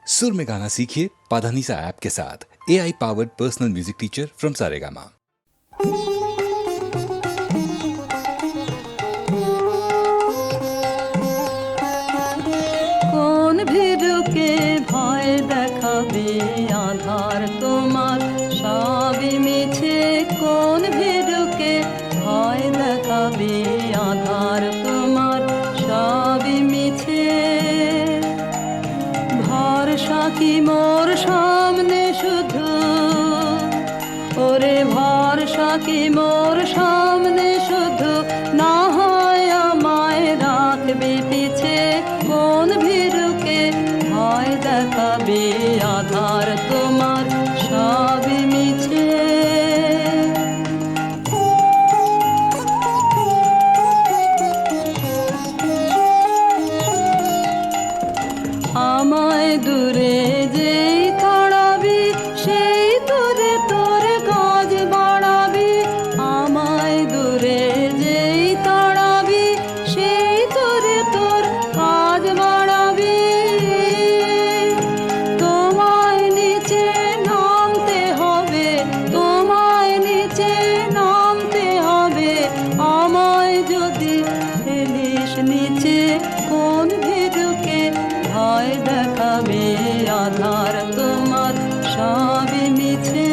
सुर में गाना सीखिए पाधानीसा ऐप के साथ। AI powered personal music teacher from Saregama. কোন ভীরুকে ভয় দেখাবে আধার তোমার সবই মিছে। কোন ভীরুকে ভয় দেখাবে আধার তোমার সবই মিছে। ভরসা কি মোর সামনে শুধু, ওরে ভরসা কি মোর সামনে শুধু, না হয় আমায় রাখবে পিছে। কোন ভীরুকে ভয় দেখাবে আধার তোমার সবই মিছে। আমায় দূরে যেই তাড়াবি সেই দূরে তোর কাজ বাড়াবি। আমায় দূরে যেই তাড়াবি সেই দূরে তোর কাজ বাড়াবি। তোমায় নিচে নামতে হবে, তোমায় নিচে নামতে হবে। আমায় যদি ফেলিস নিচে, কোন ভীরুকে ভয় দেখাবে আধার তোমার সবই মিছে।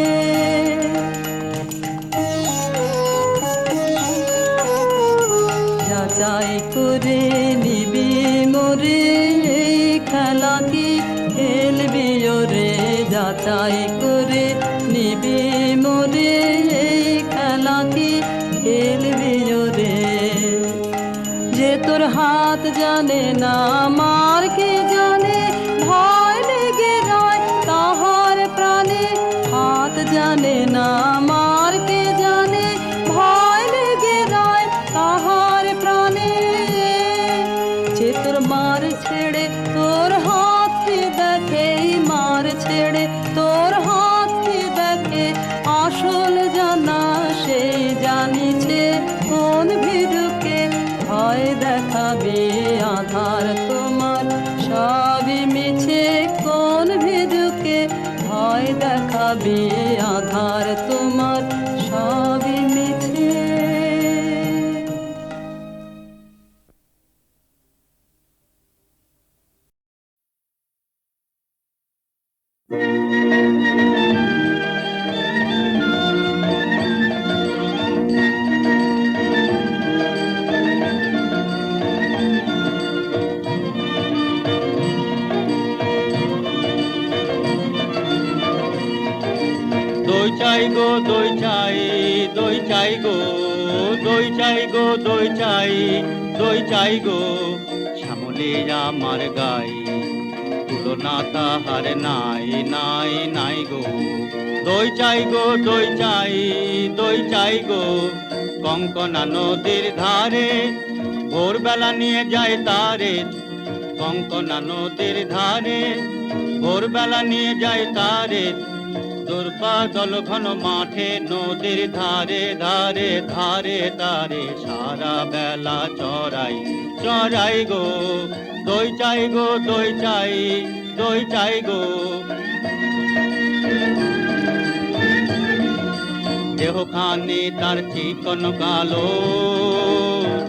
যাচাই করে নিবি মোরে এই খেলা কি খেলবি ওরে। যাচাই করে নিবি মোরে এই খেলা কি খেলবি ওরে। যে তোর হাত জানে না মার কে জানে, ভয় লেগে রয় তাহার প্রাণে। হাত জানে না মার কে জানে, ভয় লেগে রয় তাহার প্রাণে। যে তোর মার ছেড়ে তোর হাতকে দেখে, মার ছেড়ে তোর হাতকে দেখে, আসল জানা সেই জানিছে। কোন ভীরুকে ভয় দেখাবে আধার তোমার সবই মিছে। কোন ভীরুকে ভয় দেখাবে আধার তোমার সবই মিছে। দই চাই গো দই চাই, দই চাই গো, দই চাই গো দই চাই, দই চাই গো। শ্যামলে আমার গাই তুলনা তাহার নাই নাই নাই গো। দই চাই গো দই চাই, দই চাই গো। কঙ্কনা নদীর ধারে ভোরবেলা নিয়ে যায় তারে। কঙ্কনা নদীর ধারে ভোরবেলা নিয়ে যায় তারে। দুর্বাদল ঘন মাঠে নদীর ধারে ধারে ধারে তারে। সারা বেলা চড়াই চড়াই গো। দই চাই গো দই চাই, দই চাই গো। দেহখানি তার চিকন কালো,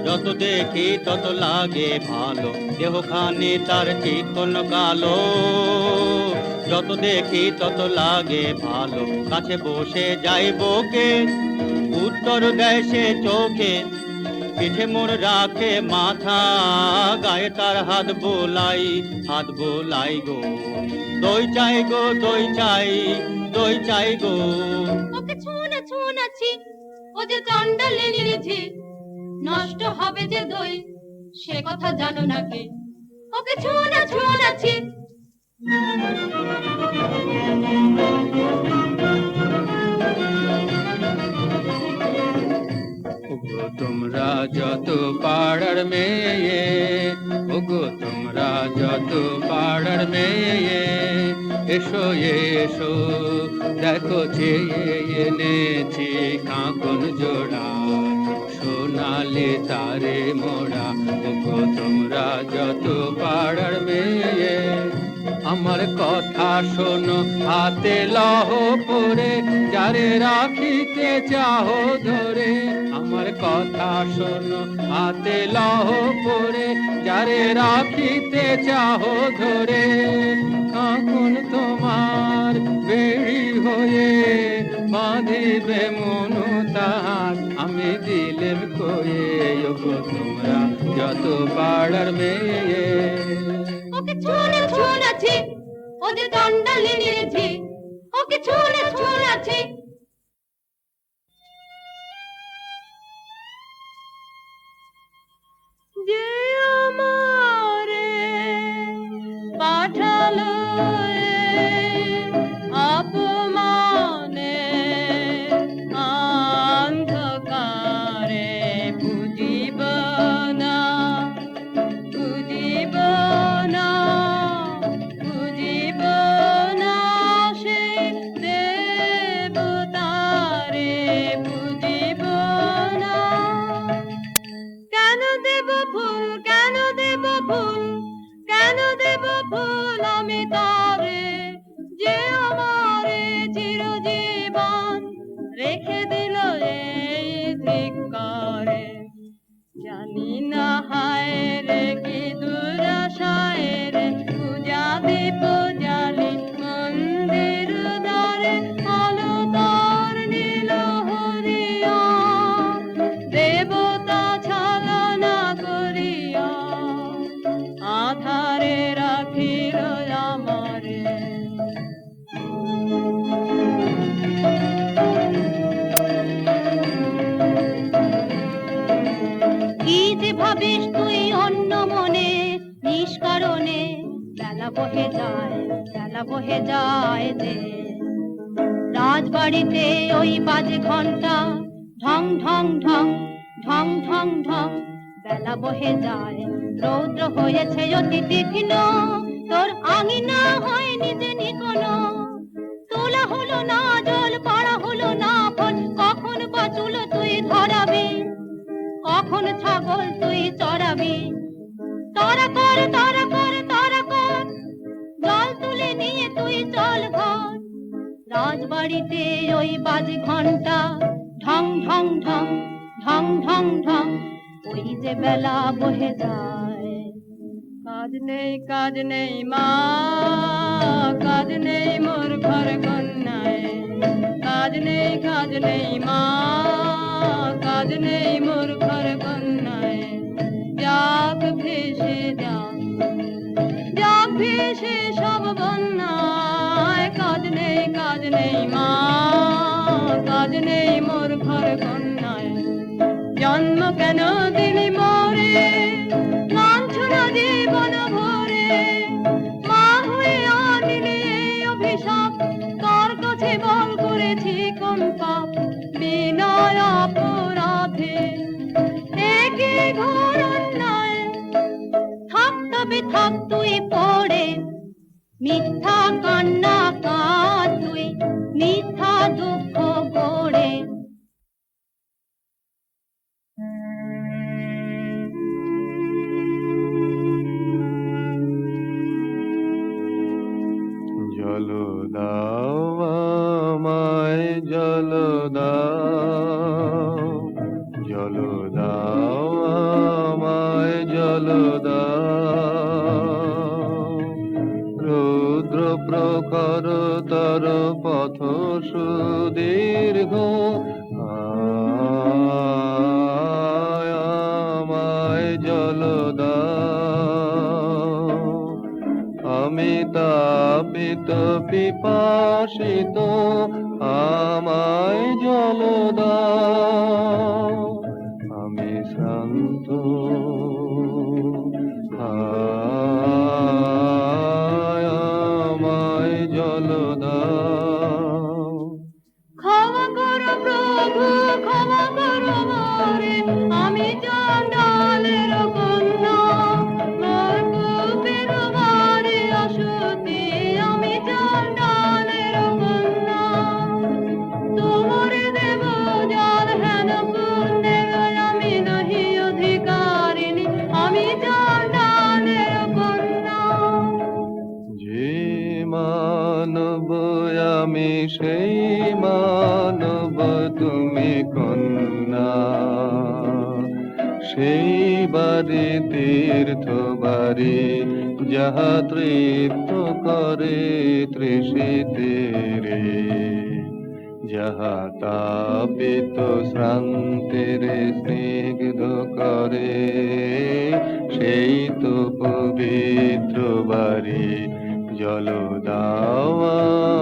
যত দেখি তত লাগে ভালো। দেহখানি তার চিকন কালো, যত দেখি তত লাগে ভালো। কাছে বসে যাই বকে, উত্তর দেয় সে চোখে। পিঠে মোর রাখে মাথা, গায়ে তার হাত বোলাই, হাত বোলাই গো। দই চাই গো দই চাই, দই চাই গো। ওকে ছুঁনা ছুঁনাছি, ও যে চণ্ডালে নিরেছে, নষ্ট হবে যে দই, সে কথা জানো না কে। ওকে ছুঁনা ছুঁনাছি। ওগো তোমরা যত পাড়ার মেয়ে, ওগো তোমরা যত পাড়ার মেয়ে, এসো এসো দেখো চেয়ে এনেছি কাঁকন জোড়া। সোনালি তারে মোড়া, ওগো তোমরা যত পাড়ার মেয়ে, আমার কথা শোনো হাতে লহ পরে যারে রাখিতে চাহ ধরে আমার কথা শোনো হাতে লহ পরে যারে রাখিতে চাহ ধরে কখন তোমার বেড়ি হয়ে বাঁধিবে মনু তাহার আমি দিলেম কয়ে ওগো তোমরা যত পাড়ার মেয়ে ওকে ছুঁড়ে ছুঁড়াছি ও যে চন্ডালিনীর ঝি ওকে ছুঁড়ে ছুঁড়াছি যে আমারে পাঠালো অপমানে অন্ধকারে বুঝিব না বুঝিব না বুঝিব না সে দেবতারে বুঝিব না কেন দেব ফুল কেন দেব ফুল কেন দেব ফুল আমি তারে যে আমারে চিরজীবন রেখে দিল এই ধিক্কারে জানি না হায় রে কি দুরাশায় রে পূজা দীপ জালি মন্দির দ্বারে আলো তার নীল হরিয়া দেবতা ছলনা করিয়া আধারে রাখিল আমারে কি যে ভাবিস তুই অন্য মনে নিষ্কারণে বেলা বহে যায় যে রাজবাড়িতে ওই বাজে ঘন্টা ঢং ঢং ঢং ঢং ঢং ঢং বেলা বহে যায় রৌদ্র হয়েছে অতি তীক্ষ্ণ তোর আঙিনা হয়নি যে নিকোনো তোলা হলো না জল পাড়া হলো না ফল কখন বাঁচুল তুই ধরাবি কখন ছাগল তুই চড়াবি তারা কর তারা কর তারা কর জল তুলে নিয়ে তুই চল ঘর রাজবাড়িতে ওই বাজে ঘন্টা ঢং ঢং ঢং ঢং ঢং ঢং ওই যে বেলা বহে যায় কাজ নেই মা কাজ নেই মোর ঘর কন্যায় কাজ নেই মা কাজ নেই মোর ঘর কন্যায় যাক ভেসে যাক ভেসে সব বন্যায় কাজ নেই মা কাজ নেই মোর ঘর কন্যায় জন্ম কেন দিলি মোরে লাঞ্ছনা জীবন ভরে মা হয়ে আনিলে অভিশাপ তোর কাছে বল করেছি কোন পাপ বিনয় অপরাধে একে ঘোর অন্যায় থাক তবে থাক তুই পড়ে মিথ্যা কান্না কাঁদ তুই মিথ্যা দুঃখ গড়ে জল দাও আমায় জল দাও জল দাও আমায় জল দাও রুদ্র প্রখর তর পথ সুদীর্ঘ আমায় জল দাও আমি তাপিত পিপাসিত আমায় জল দাও আমি শ্রান্ত আমায় জল দাও ক্ষমা করো প্রভু ক্ষমা করো মোরে আমি চণ্ডালের কন্যা মোর কূপের বাড়ি অসতী আমি চণ্ডালের কন্যা তোমারে দেব জল হেন পুণ্যের আমি নহি অধিকারিণী আমি চণ্ডালের কন্যা যে মানব আমি সেই মানব তুমি কন্যা, সেই বাড়ি তীর্থ বাড়ি যাহা তৃপ্ত করে তৃষিতের, যাহা তাপিত শ্রান্তের স্নিগ্ধ করে, সেই তো পবিত্র বাড়ি। জল দাও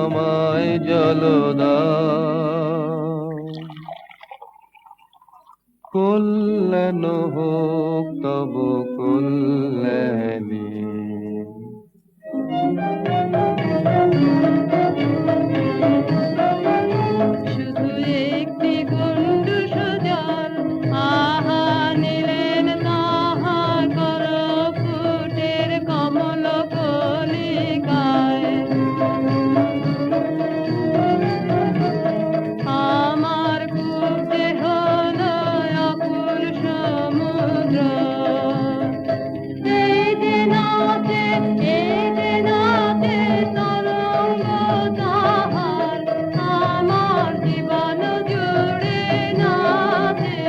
আমায় জল দাও, কল্যাণ হোক তব কল্যাণী। শুধু একটি গণ্ডূষ জল, আহা নিলেন তাহার করপুটের কমল কলিকায়। আমার কূপে হলো অকুল সমুদ্র, এই যে নাচে তরঙ্গ তাহার, আমার জীবন জুড়ে নাচে,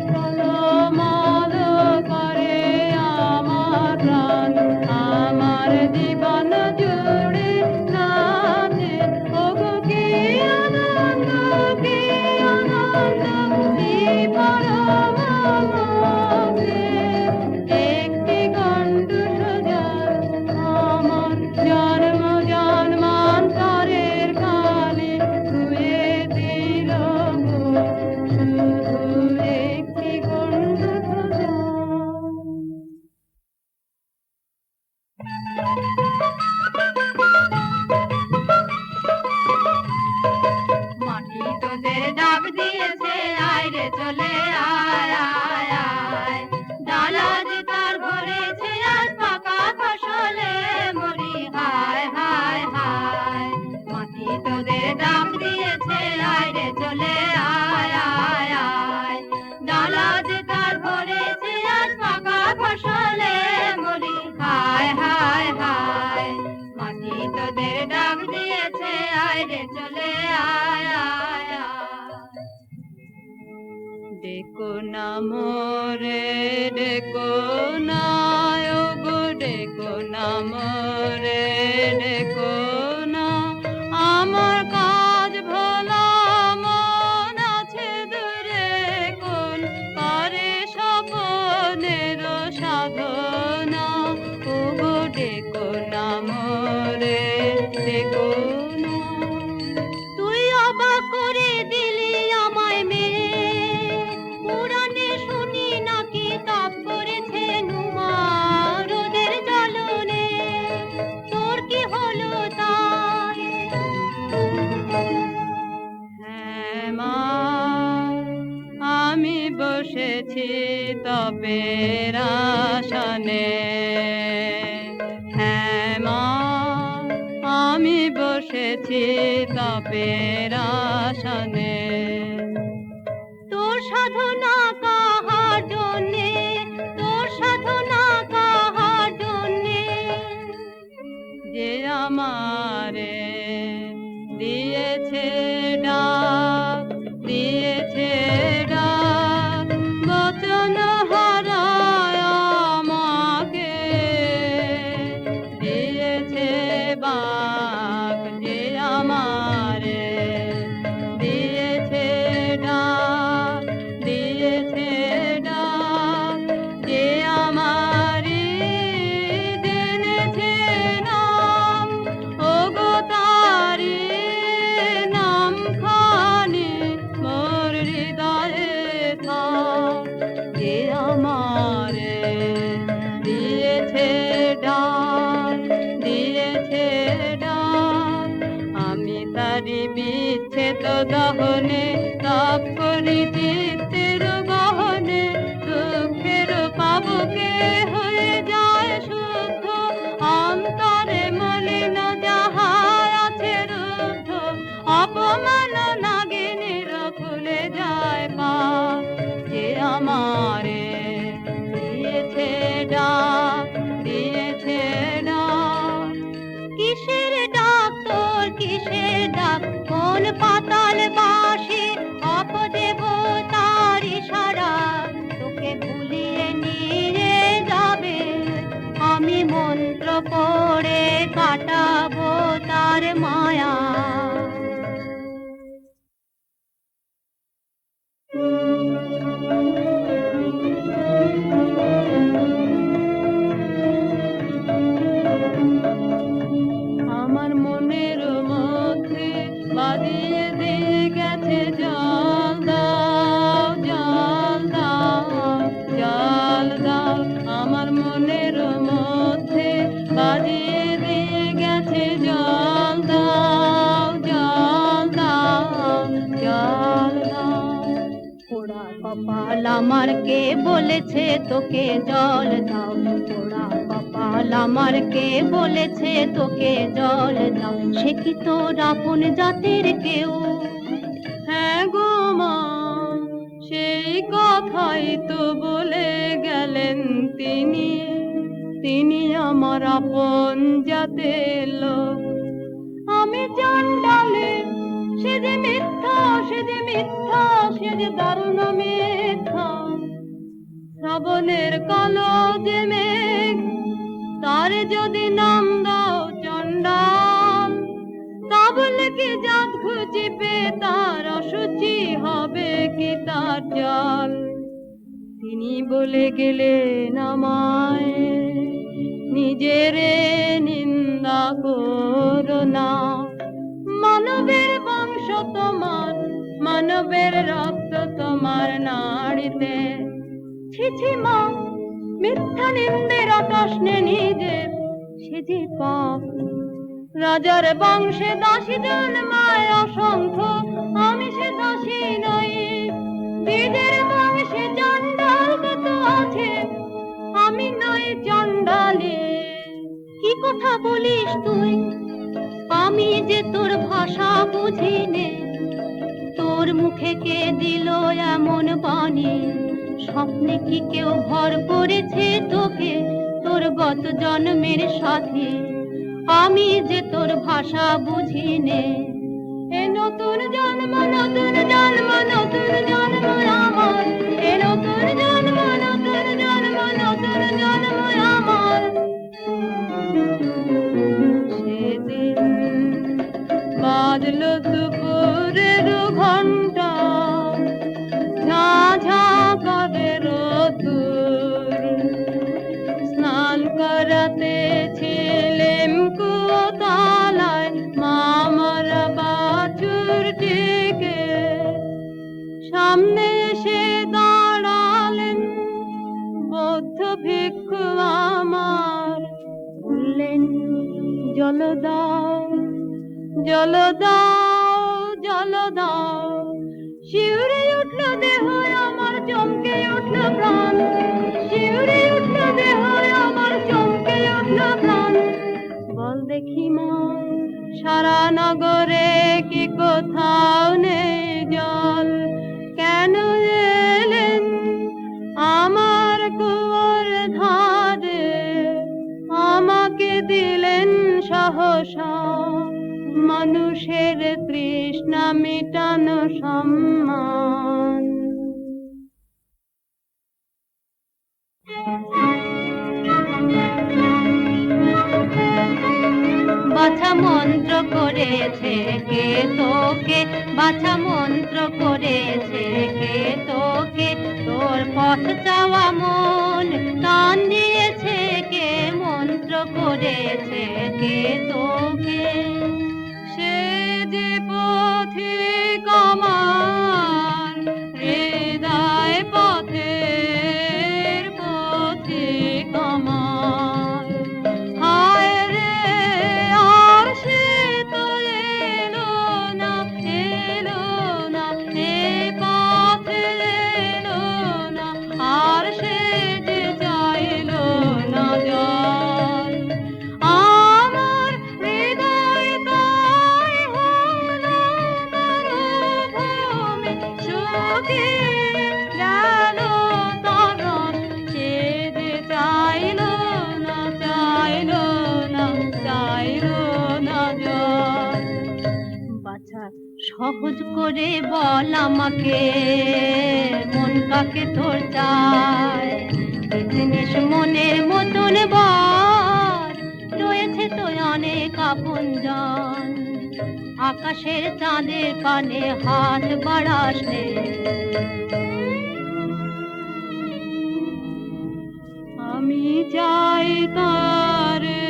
টলমল করে আমার প্রাণ, আমার জীবন জুড়ে নাচে। ওগো কি আনন্দ, কি আনন্দ, কি পরম আনন্দে। একটি গণ্ডূষ জল আমার জন্ম জন্মান্তরের কালে ধুয়ে দিল গো, শুধু একটি গণ্ডূষ জল। মাটি তোদের ডাক দিয়েছে, আয় রে চলে আয় আয় আয়, ডালা যে তার ভরেছে আজ পাকা ফসলে মরি হায় হায় হায়। মাটি তোদের ডাক দিয়েছে, আয় রে চলে আয় আয় আয়, ডালা যে তার ভরেছে আজ পাকা ফসলে মরি হায় হায় হায়। মাটি তোদের ডাক দিয়েছে, আয় রে চলে আয় আয় আয়। ডেকো না মোরে ডেকো না, ওগো ডেকো না মোরে ডেকো না, আমার কাজ ভোলা মন আছে দূরে কোন, করে স্বপনের সাধনা। ওগো ডেকো না মোরে ডেকো না। তুই অবাক করে দিলি আমায় মেয়ে, পুরাণে শুনি নাকি তাপ করেছে নুমা রোদের জ্বলনে, তোর কি হলো তাই? হ্যাঁ মা, আমি বসেছি তপের আসনে, হ্যাঁ মা, আমি বসেছি তপের আসনে। তোর সাধনা কাহার জন্যে, তোর সাধনা কাহার জন্যে, যে আমারে দিয়েছে ডাক, দিয়েছে ডাক, বচন হারায় আমাকে দিয়েছে বাক, যে আমারে দিয়েছে ডাক, দিয়েছে ডাক, যে আমারি জেনেছে নাম, ওগো তারি নাম খানি মোর হৃদয়ে থাক, যে আমারে দিয়েছে ডাক, দিয়েছে ডাক। আমি তারি বিচ্ছেদ দহনে তাপ করি চিত্তের গহনে, দুঃখের পাবকে হয়ে যায় শুদ্ধ, অন্তরে মলিন যাহা আছে রুদ্ধ, অপমান নাগিনীর খুলে যায় পাপ, যে আমারে দিয়েছে ডাক, দিয়েছে ডাক। কিসের কিসের ডাক, কোন পাতাল বাসি অপদেবতার ইশারা, তোকে ভুলিয়ে নিয়ে যাবে, আমি মন্ত্র পড়ে কাটাবো তার মায়া। আমার মনের মধ্যে বাজিয়ে দিয়ে গেছে জল দাও, জল দাও, জল দাও। আমার মনের মধ্যে বাজিয়ে দিয়ে গেছে জল দাও, জল দাও, জল দাও। পোড়া কপাল আমার কে বলেছে তোকে জল দাও, পোড়া কপাল আমার কে বলেছে তোকে জল দাও, সে কি তোর আপন জাতের কেউ? হ্যাঁ গো মা, সেই কথাই তো বলে গেলেন তিনি, তিনি আমার আপন জাতের লোক। আমি চণ্ডালে, সে যে মিথ্যা, সে যে মিথ্যা, সে যে দারুণ মিথ্যা। শ্রাবণের কালো যে মেঘ, তার যদি নাম দাও চণ্ডাল, তা বলে কি জাত খুঁজিবে, তার অসুচি হবে কি তার চাল? তিনি বলে গেলেন আমায়, নিজেরে নিন্দা করো না, মানবের বংশ তোমার, মানবের রক্ত তোমার নাড়িতে। ছি ছি মা, মিথ্যা নিন্দের আকাশ নে নিজের, সে যে পাপ। রাজার বংশে দাসী জন্মায় অসংখ্য, আমি সে দাসী নই। বীজের বংশে চণ্ডাল কত আছে, আমি নই চণ্ডালী। কি কথা বলিস তুই, আমি যে তোর ভাষা বুঝি নে। তোর মুখে কে দিল এমন বাণী, স্বপ্নে কি কেউ ভর করেছে তোকে, তোর গত জন্মের সাথে? আমি যে তোর ভাষা বুঝি নে। এ নতুন জন্ম, নতুন জন্ম, নতুন জন্ম আমার, এ নতুন জন্ম, নতুন জন্ম, নতুন জন্ম আমার। সেদিন বাজলো দুপুরের ঘণ্টা, ঝাঁ ঝাঁ করে রোদ্দুর, স্নান করাতে ছিলেম কুয়োতলায় মামার বাছুরটিকে। সামনে এসে দাঁড়ালেন বৌদ্ধ ভিক্ষু আমার, বললেন জল দাও, জল দাও, জল দাও। শিউরে উঠল দেহ আমার, চমকে উঠল প্রাণ, শিউরে উঠল দেহ আমার, চমকে উঠল প্রাণ। বল দেখি মা, সারা নগরে কি কোথাও নেই জল? কেন এলেন আমার কুয়োর ধারে, আমাকে দিলেন সহসা মানুষের তৃষ্ণা মিটানো সম্মান। বাছা মন্ত্র করেছে কে তোকে, বাছা মন্ত্র করেছে কে তোকে, তোর পথ চাওয়া মন টান দিয়েছে কে, মন্ত্র করেছে কে তোকে? সে যে পথিক আমার, হৃদয় পথের পথিক আমার। হায় রে, আর সে তো এলো না, এলো না, এ পথে এলো না, আর সে যে চাইলো না জল। আমার সহজ করে বল আমাকে, মন কাকে তোর চায়? কি জিনিস মনের মতন বল, রয়েছে তো অনেক আপনজন। আকাশের চাঁদের পানে হাত বাড়াস রে। আমি চাই তারে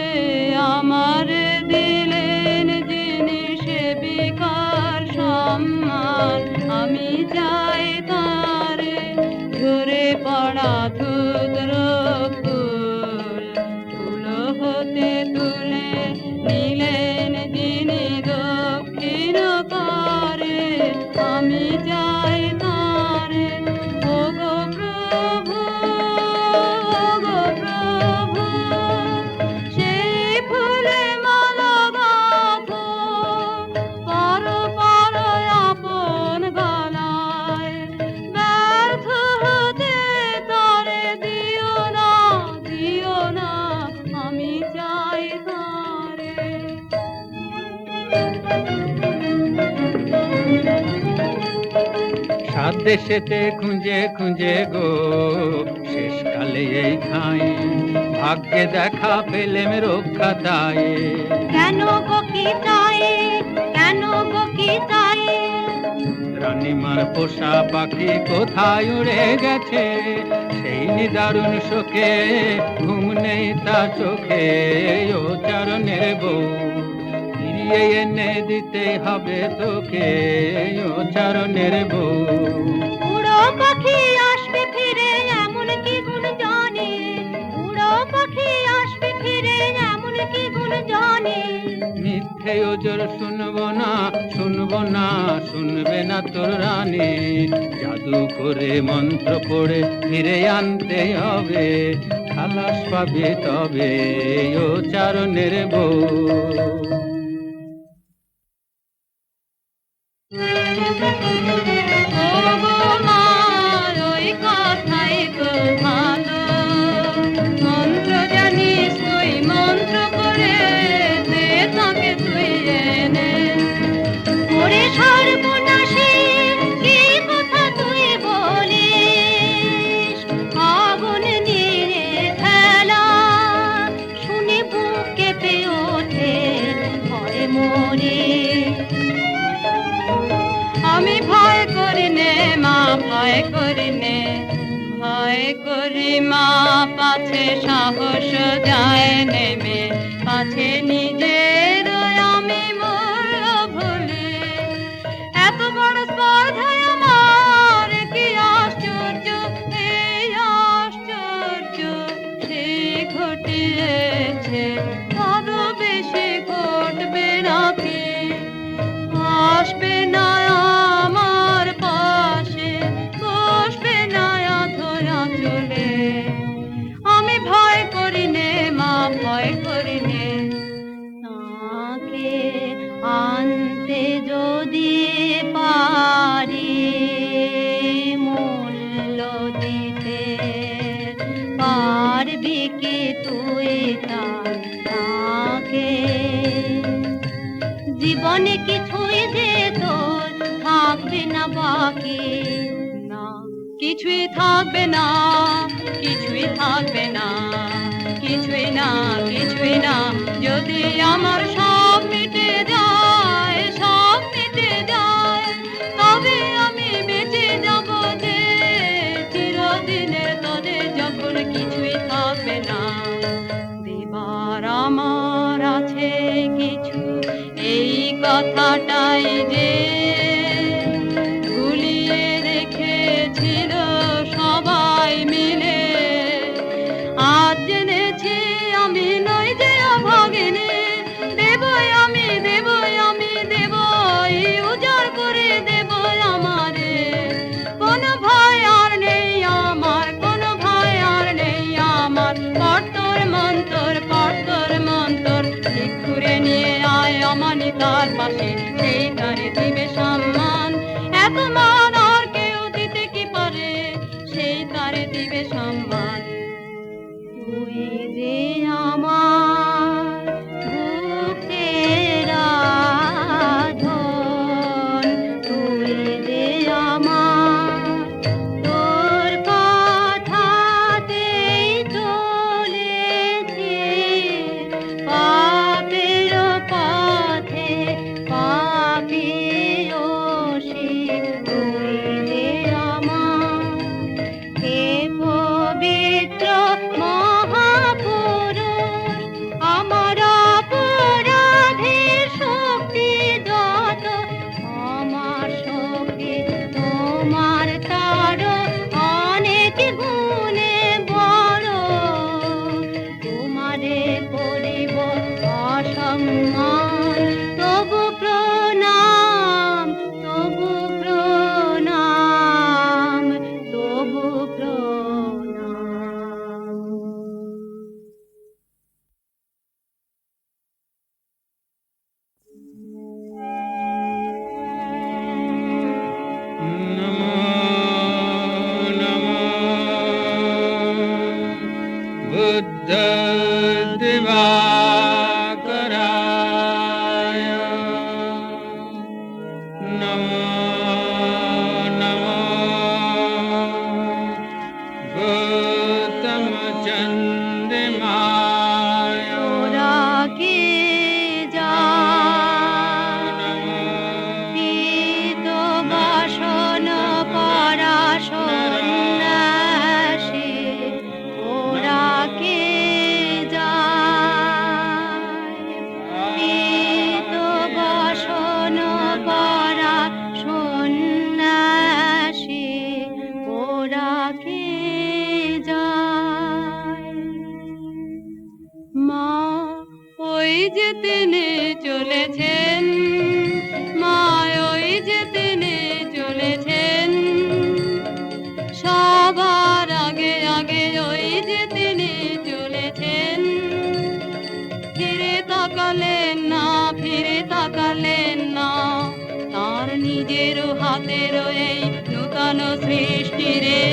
আমার দিলেন জিনিস বিকার সম্মান। আমি চাই তারে ঝরে পড়া ক্ষুদ্র ফুল, ফুল হতে তুলে নিলেন যিনি দক্ষিণ করে। আমি চাই তারে ওগো প্রভু, ওগো প্রভু, সেই ফুলে মালা গাঁথো পর পর আপন গলায়। ব্যর্থ হতে তারে দিও না, দিও না, আমি চাই তারে। সাত দেশেতে খুঁজে খুঁজে গো শেষকালে এই ঠাঁই, ভাগ্যে দেখা পেলেম রক্ষা দায়ে। কেন গো কি চাই, কেন গো কি চাই? রানীমার পোষা পাখি কোথায় উড়ে গেছে, সেই নিদারুণ শোকে ঘুম নেই তার চোখে। ও চরণের বউ ফিরিয়ে এনে দিতে হবে তোকে, ও চরণের বউ। উড়ো পাখি আসবে ফিরে এমন কি গুণ জানি, উড়ো পাখি আসবে ফিরে এমন কি গুণ জানি। মিথ্যে ওজর শুনবো না, শুনবো না, শুনবে না তোর রানী। জাদু করে মন্ত্র পড়ে ফিরে আনতে হবে, খালাস পাবে তবে ও চারণের বউ। ওগো মা, ওই কথাই তো ভালো, মন্ত্র জানিস তুই, মন্ত্র করে দে তাকে তুই এনে। ওরে সর্বনাশী, কি কথা তুই বলিস? আগুন নিয়ে ফেলা শুনে বুক কেঁপে ওঠে, ভয়ে মরে। আমি ভয় করি নে মা, ভয় করি নে, ভয় করি মা, পাছে সাহস যায় নেমে, পাছে নিজের আমি মূল্য ভুলি। এত বড় স্পর্ধায় আমার কি আশ্চর্য, এই আশ্চর্য সে ঘটিয়েছে, আরো বেশি ঘটবে নাকি? আসবে না আমার পাশে, বসবে না অধরা চলে। আমি ভয় করি নে মা, ভয় করি নে। তাকে আনতে যদি পারি, মূল্য দিতে পারবি কি তুই তাকে? জীবনে কিছুই যে তোর থাকবে না বাকি, না কিছুই থাকবে না, কিছুই থাকবে না, কিছুই না, কিছুই না। যদি আমার সব মিটে যায়, সব মিটে যায়, তবে আমি বেঁচে যাব যে চিরদিনের তরে, যখন কিছুই থাকবে না। দেবার আমার আছে কিছু, এই কথাটাই যে ভুলিয়ে রেখেছিল সবাই মিলে। আজ জেনেছি আমি নই যে অভাগিনী, দেবই আমি, দেবই আমি, দেবই উজাড় করে দেব আমারে। কোনো ভয় আর নেই আমার, কোনো ভয় আর নেই আমার। পড়তর মন্তর, পড়তর মন্তর, ঘুরে নিয়ে আয় অমানি তার পাশে, সেই তারে দিবে সম্মান। এত মান আর কেউ দিতে কি পারে, সেই তারে দিবে সম্মান। তুই যে আমার বুকের আধন, নমো নমো বুদ্ধ দিবাকরায় নমো নমো গৌতম চন্দ্রমায় তোরা কে পীত বাসন পরা সন্ন্যাসী ওরা কে পীত বাসন পরা সন্ন্যাসী ওরা কে মা ওই যে তিনি চলেছেন, মা ওই যে তিনি চলেছেন, সবার আগে আগে ওই যে তিনি চলেছেন। ফিরে তাকালেন না, ফিরে তাকালেন না, তার নিজের হাতের এই নূতন সৃষ্টি রে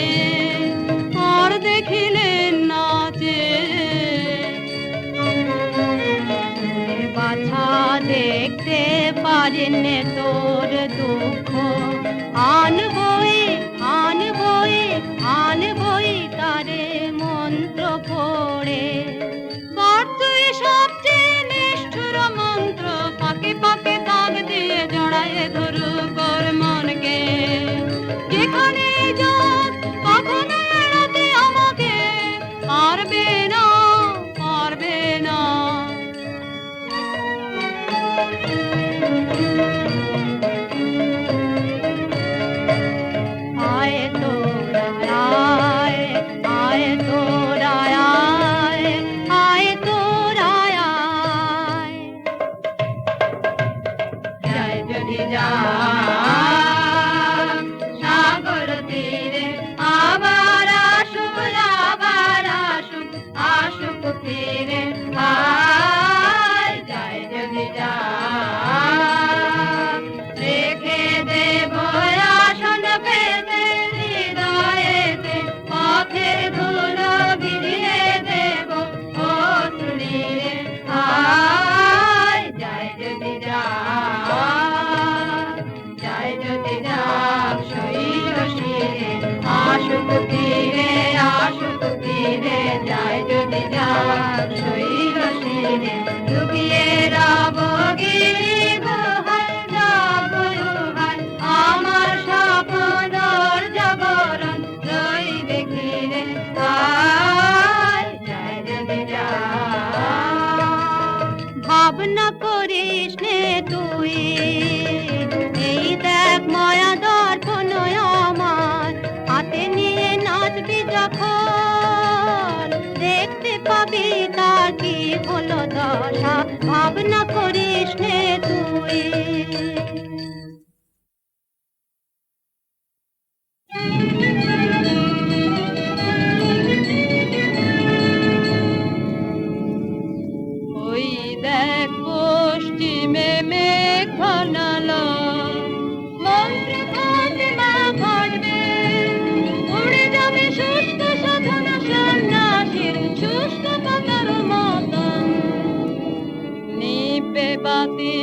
আর দেখিলেন না যে বাছা দেখতে পারেন তোর দুঃখ, আনবই আনবই আনবই তারে মন্ত্র পড়ে। কার্যই সবচেয়ে নিষ্ঠুর মন্ত্র, পাকে পাকে দাগ দিয়ে জড়ায় ধরু কর মনকে। যেখানে যাক কখনো এড়াতে আমাকে পারবে না, পারবে না। আয় তোরা আয়, আয় তোরা আয়, আয় তোরা আয়। যায় যদি সাগর তীরে আবার আসুক, আবার আসুক, আসুক ফিরে। আয় যায় যদি রেখে দেব আসন পেতে হৃদয়েতে, পথের ধুলো বিলিয়ে দেব ও তুলিয়ে। আয় যায় যদি যায় যদি শৈল শিরে আসুক তীরে, আসুক তীরে। যায় যদি শৈল শিরে লুকিয়ে রব গিরি গুহায়, যাব গুহায় আমার স্বপ্নর জাগরণ রইবে ঘিরে। আয় যায় যদি ভাবনা করিস নে তুই, এই দেখ মায়া দর্পণ আমার হাতে নিয়ে নাচবি যখন, দেখতে পাবি তার কি হলো দশা। ভাবনা করিস নে তুই। ওই দেখ পশ্চিমে মেঘ ঘনালো, মন্ত্র ফাটে মা ফাটবে, উড়ে যাবে শুষ্ক সাধনা সন্ন্যাসীর শুষ্ক পাতার মতন। নিবে বাতি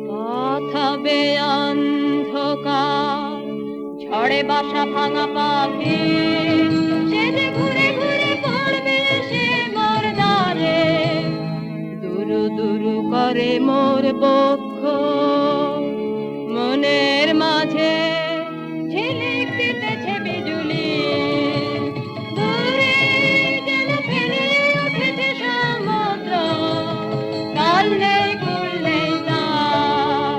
পথ হবে অন্ধকার, ঝড়ে বাসা ভাঙা পাখি সে যে ঘুরে ঘুরে পড়বে সে মোর দ্বারে। দুরু দুরু করে মোর বক্ষ, মনের মাঝে ঝিলিক দিতেছে বিজুলি। দূরে যেন ফেলিয়ে উঠেছে সমুদ্র, কাল নেই কুল নেই তার।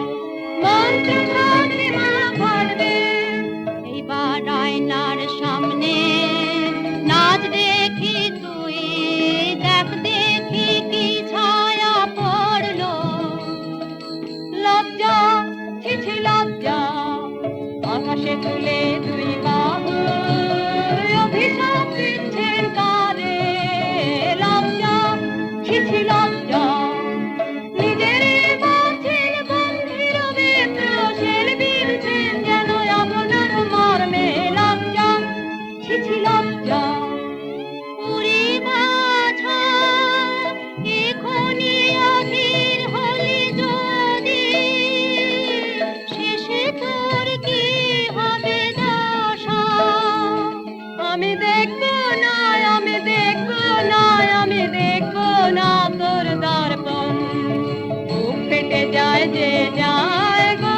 মন্ত্র ফাটবে মা ফাটবে, এইবার আয়নার সামনে নাচ দেখি তুই, দেখ দেখি কি ছায়া পড়লো। লজ্জা ছিছি লজ্জা, আকাশে তুলে দুই বাহু অভিশাপ দিচ্ছেন কারে। লজ্জা ছিছি লজ্জা, নিজের মাঝে যায় যে যায় গো,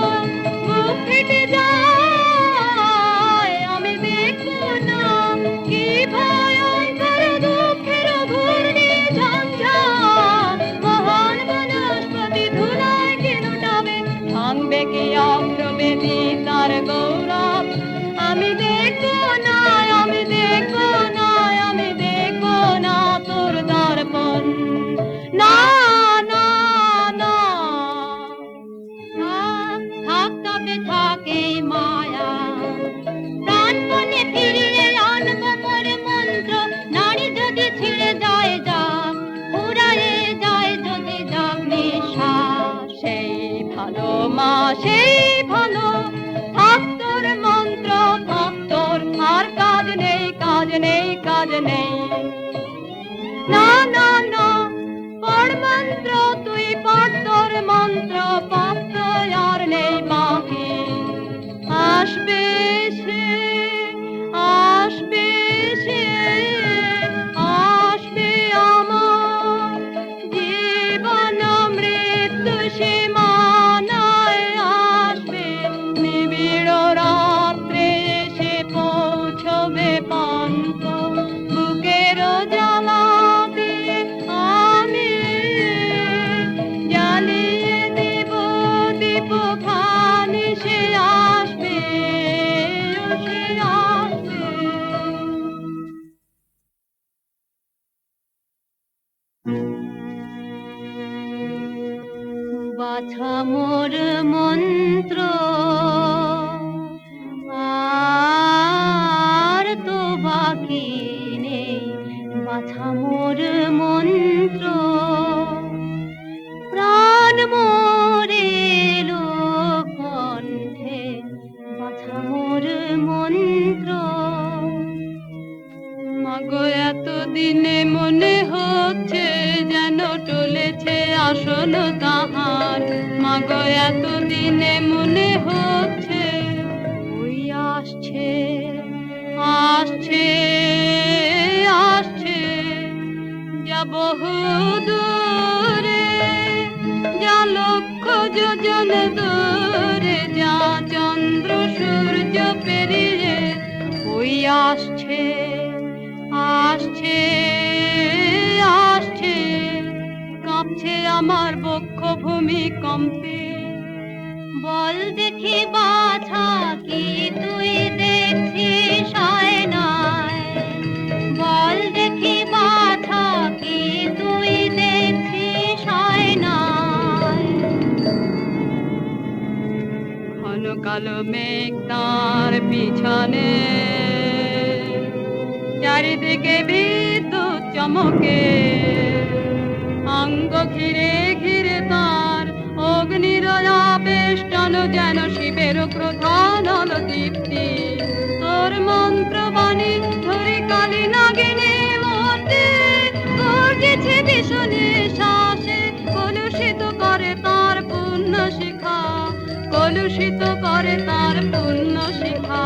বুক ফেটে যায়। আমি দেখবো না কি ভয়ঙ্কর দুঃখের ঘূর্ণি ঝঞ্ঝা, মহান বনস্পতি ধুলায় কি লুটাবে, ভাঙবে কি অগ্রবেদী তার গৌরব। আমি দেখবো না, আমি দেখবো না, আমি দেখবো না তোর দর্পণ। না না না, থাক তবে থাকে মায়া, প্রাণপণে ফিরিয়ে আনবো মোর মন্ত্র। নারী যদি ছিঁড়ে যায় যাক, ফুরায়ে যায় যদি যাক নিঃশ্বাস, সেই ভালো মা সেই ভালো। থাক তোর মন্ত্র, থাক তোর, আর কাজ নেই, কাজ নেই, কাজ নেই। না না না, পড় মন্ত্র তুই পড় তোর মন্ত্র, পাপ তো আর নেই বাকি। আসবে সে, আসবে সে, আসবে আমার জীবন মৃত্যু সীমানায় আসবে। নিবিড় রাত্রে এসে পৌঁছবে পান্ত, বুকের জ্বালা দিয়ে আমি জ্বালিয়ে দেব দীপ খানি। সে আসবে, সে আসবে। বাছা মোর মন্ত্র, আর তো বাকি নেই। বাছা মোর মন্ত্র, প্রাণ মোরে এলো কণ্ঠে। বাছা মোর মন্ত্র, মাগো এতদিনে মনে হচ্ছে যেন টলেছে আসন তাহার। মাগো এতদিনে মনে হচ্ছে ওই আসছে, আসছে, আসছে। যা বহু দূরে, যা লক্ষ যোজন দূরে, যা চন্দ্র সূর্য পেরিয়ে ওই আসছে, আসছে, আসছে। কাঁপছে আমার বক্ষ ভূমিকম্পে। বল দেখি বাছা কি তুই দেখছিস আয়নায়, বল দেখি বাছা কি তুই দেখছিস আয়নায়। ঘন কালো মেঘ তার পিছনে, চারিদিকে বিদ্যুৎ চমকে। অঙ্গ ঘিরে ঘিরে তার অগ্নির আবেষ্টন, যেন শিবের ক্রোধানল দীপ্তি। তোর মন্ত্রবাণী ধরে কালী নাগিনী মূর্তি গর্জেছে ভীষণে শ্বাসে, কলুষিত করে তার পুণ্য শিখা, কলুষিত করে তার পুণ্য শিখা।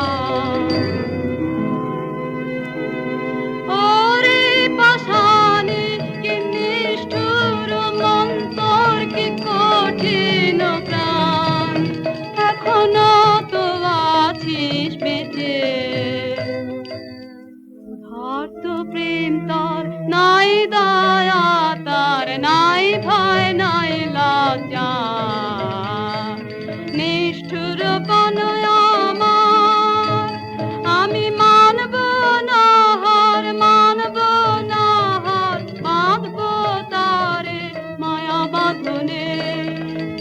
ওরে পাষাণী কি নিষ্ঠুর মন্তর, কি কঠিন প্রাণ, এখনো তো আছিস বেঁচে। ধর্ত প্রেম তার নাই, দয়া তার নাই, ভয় নাই লজ্জা। নিষ্ঠুর বনয় আমার, আমি মানব না হার, মানব না হার। বাঁধবো তারে মায়া বাঁধনে,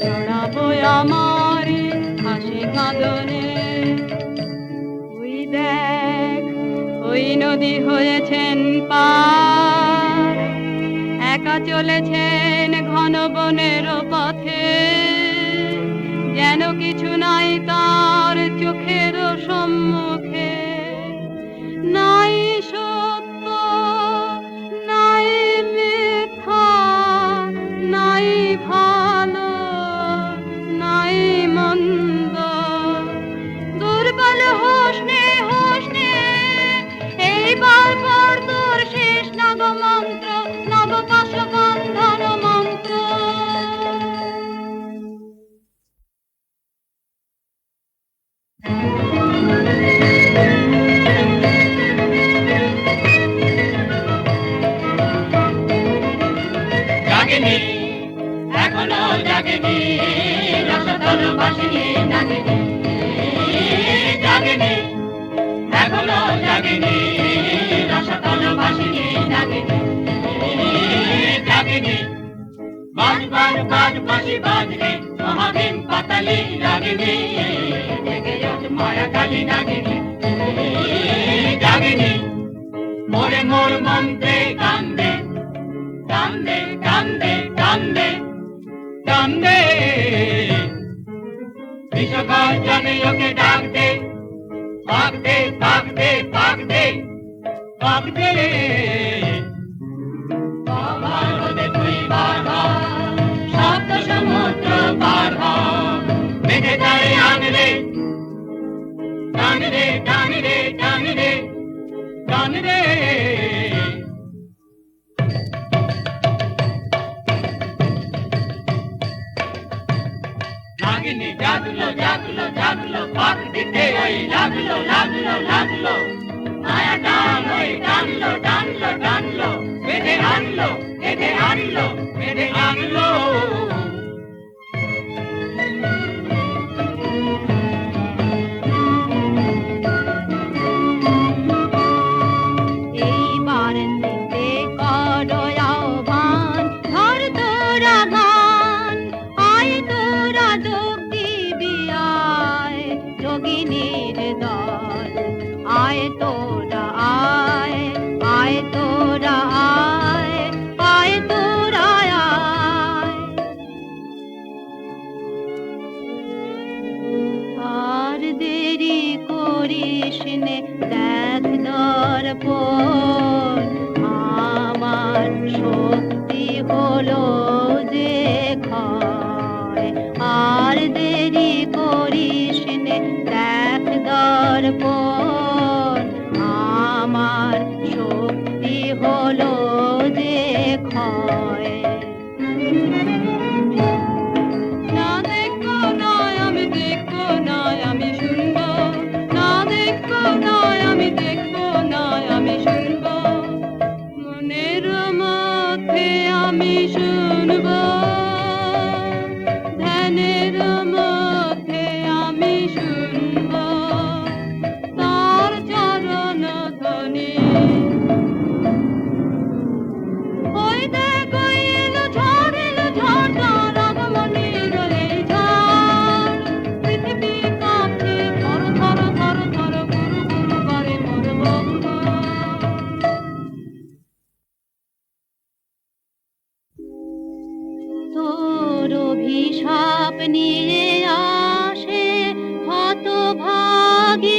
জড়াবো আমারে হাসি কাঁদনে। ওই দেখ ওই নদী হয়েছেন পার, একা চলেছেন ঘন বনের পথে। যেন কিছু নাই তার চোখের সম্মুখে, নাই সত্য, নাই মিথ্যা, নাই ভালো, নাই মন্দ। দুর্বল হোস নে, হোস নে, এইবার পর তোর শেষ নব মন্ত্র, নব পাশবন্ধন মন্ত্র। বাসিনী নাগিনী জাগিনী এখনো জাগিনী রসতল বাসিনী নাগিনী জাগিনী বাজ বাজ বাজ বাঁশি বাজরে মহাভীম পাতালি রাগিনী জেগে ওঠ মায়া কালী নাগিনী জাগিনী মোরে মোর মন্ত্রে কান্দে কান্দে কান্দে কান্দে কান্দে বিশ্বকাল জানে ওকে ডাক দে পাক দে পাক দে পাক দে পাক দে বাবার হতে তুই বার হ সপ্ত সমুদ্র পার হ মেঘে তারে আনলে টান রে টান রে টান রে টান রে নাগিনী জাগলো জাগলো জাগলো পাক দিতে ওই লাগলো লাগলো লাগলো মায়া টান ওই টানলো টানলো টানলো বেঁধে আনলো বেঁধে আনলো বেঁধে আনলো এইবার দিতে করো আহ্বান ধর তোরা গান আয় তোরা যোগ দিবি আয় যোগিনীর দল আয় তোরা আয় আয় তোরা আয় আয় তোরা আয় আর দেরি করিস নে দেখ দর্পণ আমার শক্তি হলো যে ক্ষয় আর দেরি করিস নে দেখ দর্পণ আমার শক্তি হলো যে ক্ষয় না দেখবো নয় আমি দেখবো নয় আমি শুনবো না দেখবো নয় আমি দেখবো নয় আমি শুনবো মনের মধ্যে আমি শুনবো ধ্যানের মধ্যে আমি শুনবো তার চরণ ধ্বনি ওই দেখ ওই এলো ঝড় তার আগমনের এই ঝড় পৃথিবী কাঁপছে থর থর থর থর গুরু গুরু করে মোর বক্ষ তোর অভিশাপ নিয়ে আসে হতভাগিনী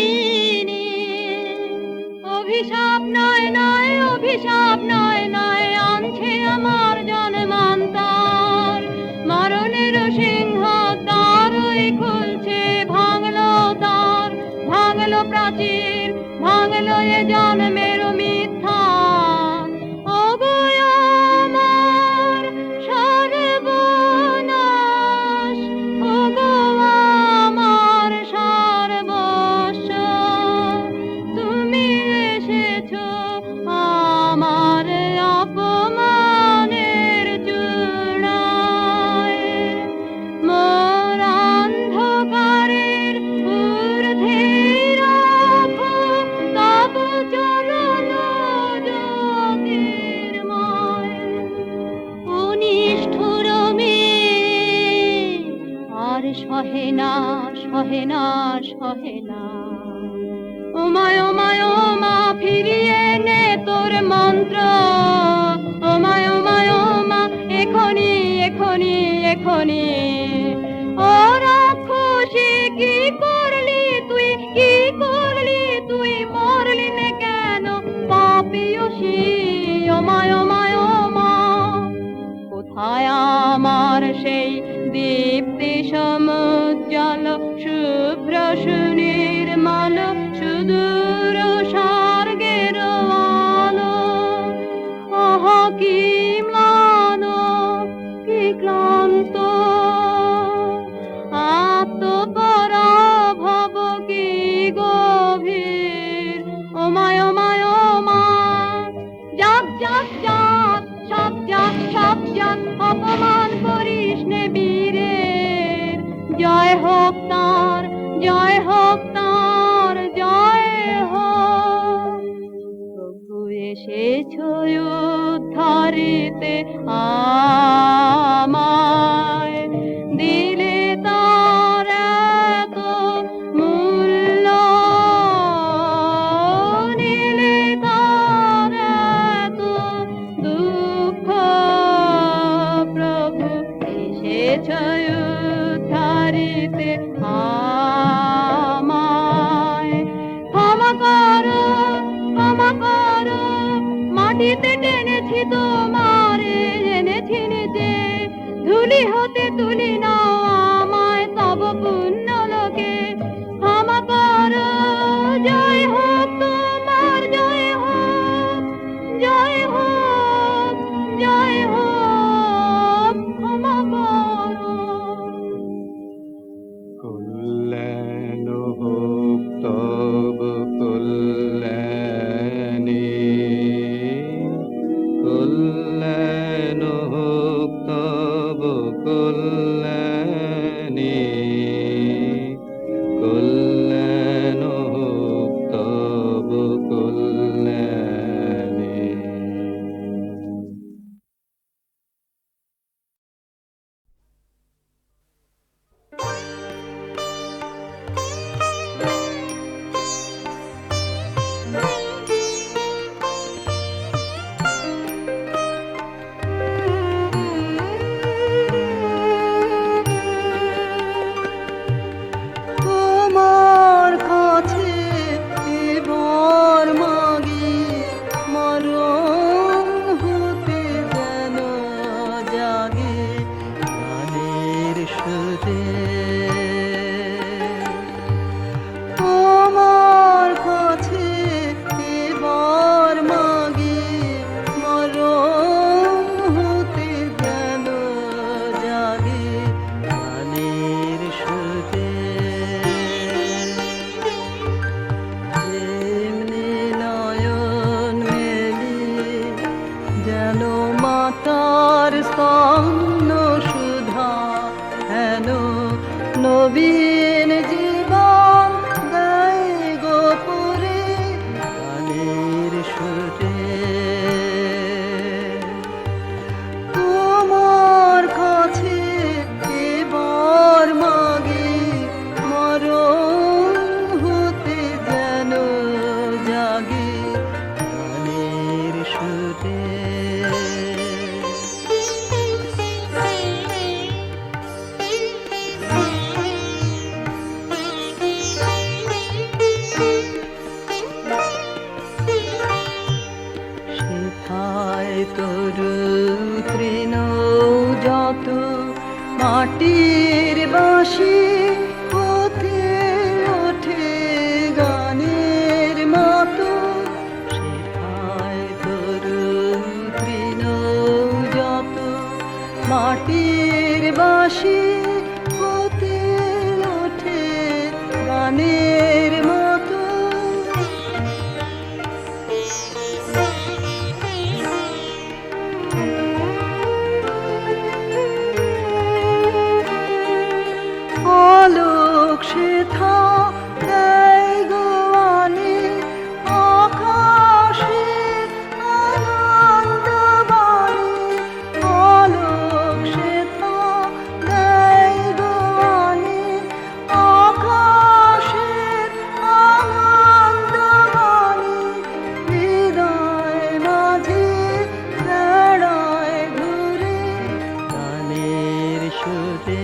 অভিশাপ নয় নয় অভিশাপ নয় নয় আনছে আমার জন্মান্তর মরণের সিংহ দ্বারই খুলছে ভাঙলো দ্বার ভাঙলো প্রাচীর ভাঙলো এ জন্মের মিথ্যা ওগো আমার সর্বনাশ ওগো আমার সর্বস্ব তুমি এসেছো আমার অপমানের চূড়ায় মোর অন্ধকারের ঊর্ধ্বে রাখো তব চরণ জ্যোতির্ময় অনিষ্ঠুর মেয়ে আর সহে না সহে না সহে না ওমায় ওমায় ওমা ফিরিয়ে নে তোর মন্ত্র ওমায় ওমায় ওমা এখনি এখনি এখনি ও রাক্ষসী কি করলি তুই কি করলি তুই মরলি নে কেন পাপিয়সী ওমায় ওমায় ওমা কোথায় আমার সেই দীপ্তি সমুজ্জ্বল শুভ্র সুনির্মল সুদূর স্বর্গের আলো আহা কি ম্লান কি ক্লান্ত আত্মপরাভব কি গভীর ওমায় ওমায় ওমা জাগ জাগ জাগ সব জাগ অপমান করিস নে বীরের জয় হোক তার, জয় হোক তার, জয় হোক। প্রভু এসেছো উদ্ধারিতে আমায়, দিলে তার এত মূল্য, নিলে তার এত দুঃখ। প্রভু এসেছো উদ্ধারিতে আমায়। ক্ষমা করো, ক্ষমা করো, মাটিতে টেনেছি তোমারে, এনেছি নিজে, ধুলি হতে তুলি নাও আমায় তব পুণ্য লোকে। ক্ষমা করো, জয় হোক তোমার, জয় হোক, জয় হোক, জয় হোক। ক্ষমা করো। কল্যাণ হোক তব কল্যাণী, কল্যাণ হোক তব কল্যাণী, কল্যাণ হোক তব কল্যাণী। তোমার কাছে এবার মাগি, মরণ হতে যেন জাগে গানের সুরে। তোমার কাছে এবার মাগি, মরণ হতে যেন জাগে গানের সুরে। এমনি নয়ন মেলি যেন মাতার স্তন্য সুধা, হেন নবীন জীবন গায়ে গোপুরে গানের সুরে। তোমার কাছে এবার মাগি, মরণ হতে যেন জাগে গানের সুরে। সেথায় তরু তৃণ যত মাটির বাঁশি হতে ওঠে গানের মতো। সেথায় তরু তৃণ যত মাটির বাঁশি হতে ওঠে গানের মতো। আলোক সেথা দেয় গোয়ানে, আকাশে আনন্দ বাণী। আলোক সেথা দেয় গোয়ানে, আকাশে আনন্দ বাণী। হৃদয় মাঝে বেড়ায় ঘুরে গানের সুরে।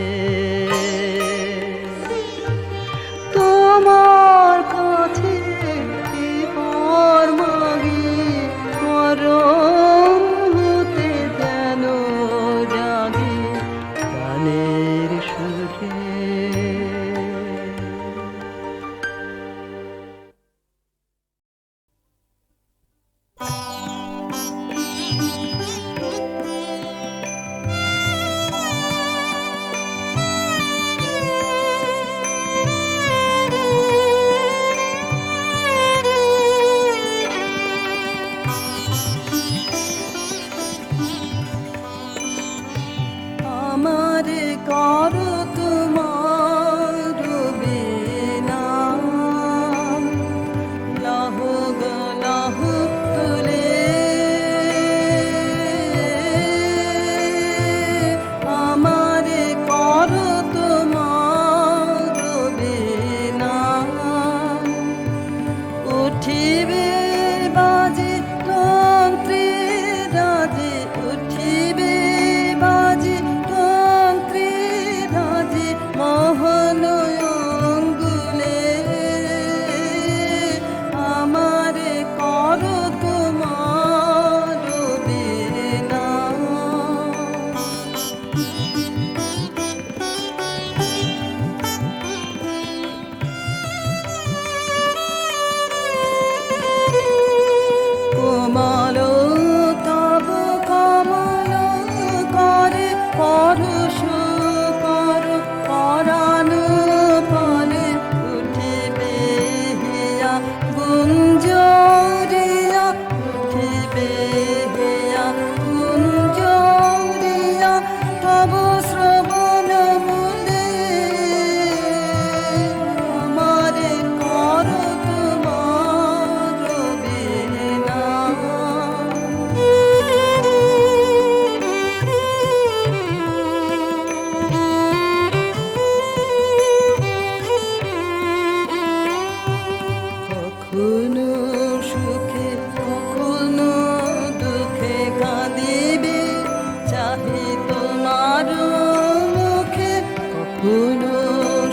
কখনো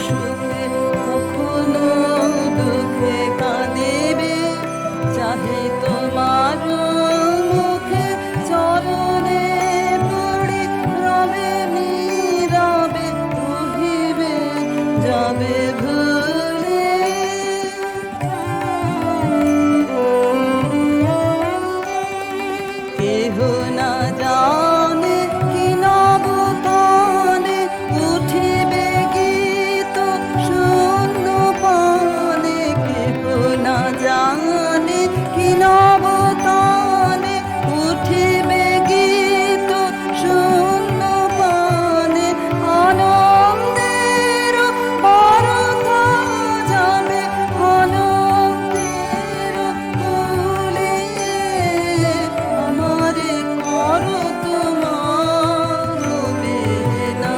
সুখে কখনো দুঃখে কাঁদিবে চাহি তোমার মুখে চরণে পড়ে রবে নীরবে রহিবে যাবে ভুলে কেহ না জানে কি নবতানে উঠিবে গীত শূন্য পানে কেহ না জানে কি নবতানে উঠিবে গীত শূন্য পানে আনন্দের বারতা যাবে আনন্দের ফুলে আমারে করো তোমার বেদনা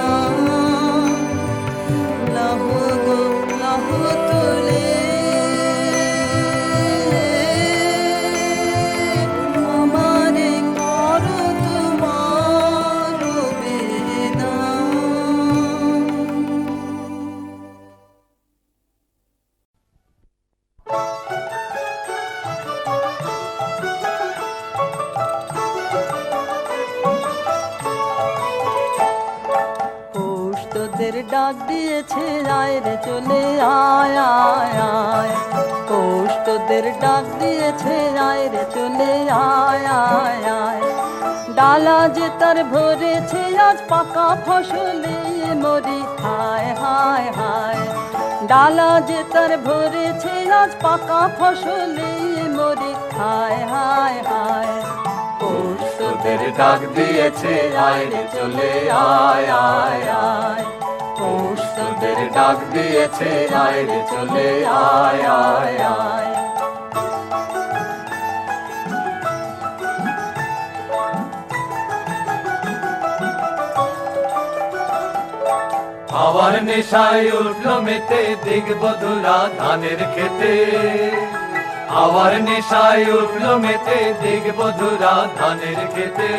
লাহ গো লাহ তুলে আমারে করো তোমার বেদনা পৌষ তোদের ডাক দিয়েছে আয় রে চলে আয় আয় আয় পৌষ তোদের ডাক দিয়েছে আয় রে চলে আয় আয় আয় ডালা যে তার ভরেছে আজ পাকা ফসলে মরি হায় হায় হায় ডালা যে তার ভরেছে আজ পাকা ফসলে মরি হায় হায় হায় পৌষ তোদের ডাক দিয়েছে আয় রে চলে আয় আয় আয় পৌষ তোদের ডাক দিয়েছে আয় রে চলে আয় আয় আয় আবার নেশায় উঠলো মেতে দিগবধুরা ধানের খেতে আবার নেশায় উঠলো মেতে দিগবধুরা ধানের খেতে